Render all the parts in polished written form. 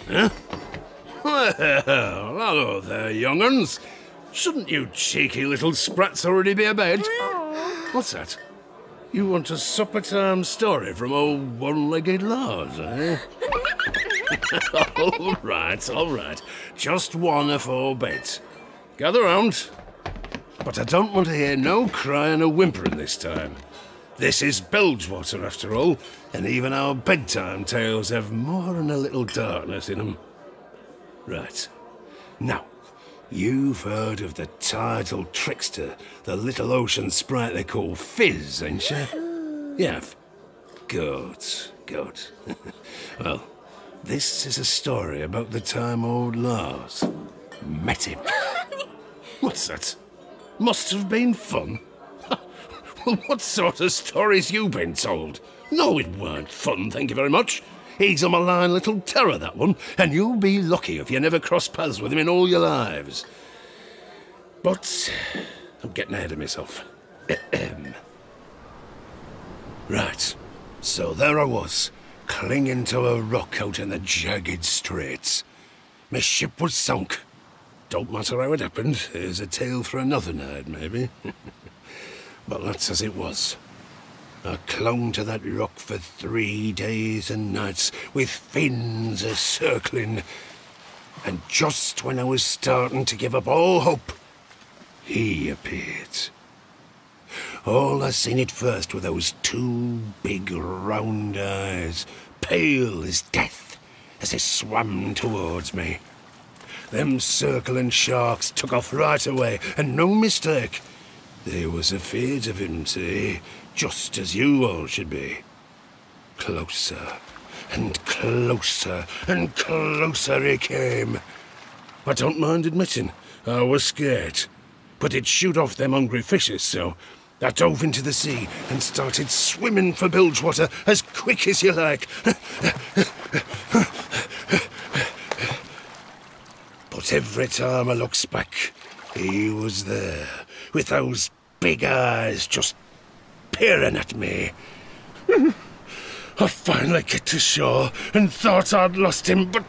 Huh? Well, hello there, young'uns. Shouldn't you cheeky little sprats already be abed? What's that? You want a supper time story from old one-legged Lars, eh? All right. Just one afore bed. Gather round. But I don't want to hear no crying or whimpering this time. This is Bilgewater, after all, and even our bedtime tales have more than a little darkness in them. Right. Now, you've heard of the tidal trickster, the little ocean sprite they call Fizz, ain't you? You have? Good. Well, this is a story about the time old Lars met him. What's that? Must have been fun. Well, what sort of stories you been told? No, it weren't fun, thank you very much. He's a malign little terror, that one, and you'll be lucky if you never cross paths with him in all your lives. But I'm getting ahead of myself. Right, so there I was, clinging to a rock out in the jagged straits. My ship was sunk. Don't matter how it happened, here's a tale for another night, maybe. But that's as it was. I clung to that rock for 3 days and nights, with fins a-circling. And just when I was starting to give up all hope, he appeared. All I seen at first were those 2 big round eyes, pale as death, as they swam towards me. Them circling sharks took off right away, and no mistake. They was afeard of him, see, just as you all should be. Closer, and closer, and closer he came. I don't mind admitting, I was scared. But it'd shoot off them hungry fishes, so I dove into the sea and started swimming for Bilgewater as quick as you like. But every time I looks back, he was there, with those big eyes just peering at me. I finally get to shore and thought I'd lost him, but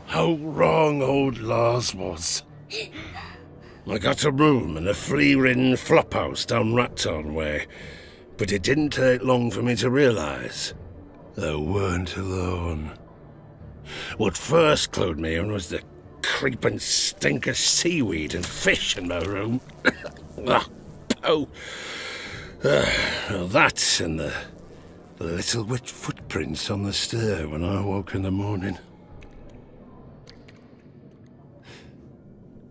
how wrong old Lars was. I got a room in a flea-ridden flophouse down Rattown way, but it didn't take long for me to realise I weren't alone. What first clued me in was the creeping stink of seaweed and fish in my room. Well, that and the little wet footprints on the stair when I woke in the morning.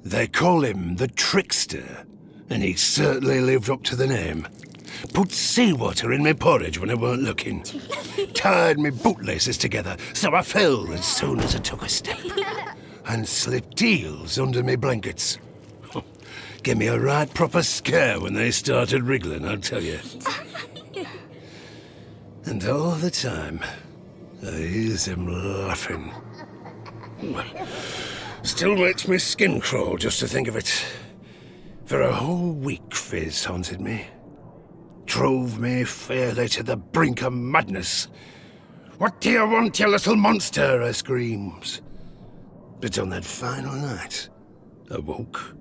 They call him the Trickster, and he certainly lived up to the name. Put seawater in me porridge when I weren't looking. Tied me bootlaces together so I fell as soon as I took a step. And slipped eels under me blankets. Gave me a right proper scare when they started wriggling, I'll tell you. And all the time, I hears him laughing. Still makes me skin crawl just to think of it. For a whole week, Fizz haunted me. Drove me fairly to the brink of madness. What do you want, you little monster? I screams. But on that final night, I woke.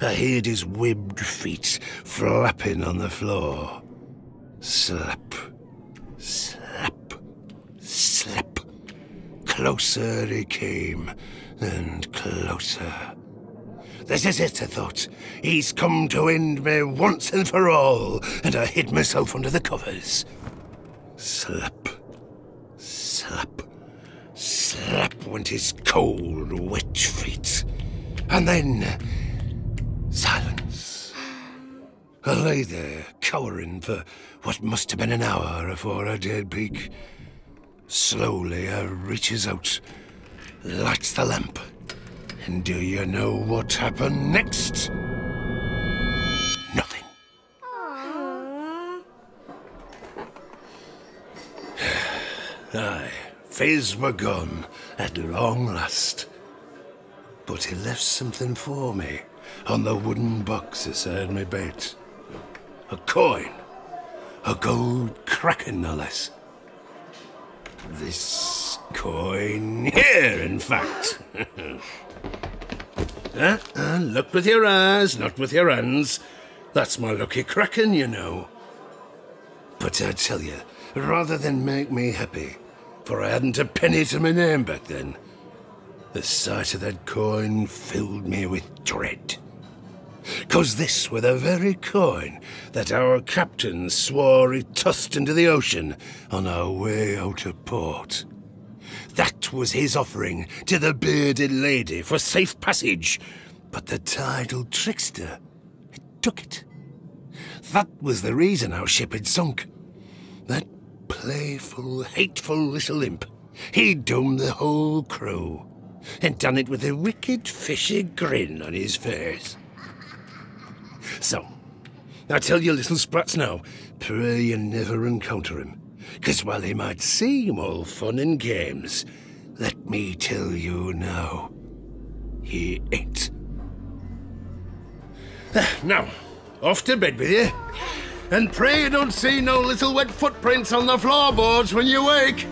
I heard his webbed feet flapping on the floor. Slap, slap, slap. Closer he came, and closer. This is it, I thought. He's come to end me once and for all, and I hid myself under the covers. Slap, slap, slap went his cold, wet feet. And then silence. I lay there, cowering for what must have been an hour afore I dared peek. Slowly I reaches out, lights the lamp. And do you know what happened next? Nothing. Aye, Fizz were gone at long last. But he left something for me on the wooden box beside my bed. A coin. A gold Kraken, no less. This Coin here, in fact. Look with your eyes, not with your hands. That's my lucky Kraken, you know. But I tell you, rather than make me happy, for I hadn't a penny to my name back then, the sight of that coin filled me with dread. 'Cause this were the very coin that our captain swore he tossed into the ocean on our way out of port. That was his offering to the bearded lady for safe passage, but the tidal trickster took it. That was the reason our ship had sunk. That playful, hateful little imp, he doomed the whole crew, and done it with a wicked, fishy grin on his face. So, I tell you little sprats now, pray you never encounter him, 'cause while he might seem all fun and games, let me tell you now, he ain't. Now, off to bed with you, and pray you don't see no little wet footprints on the floorboards when you wake.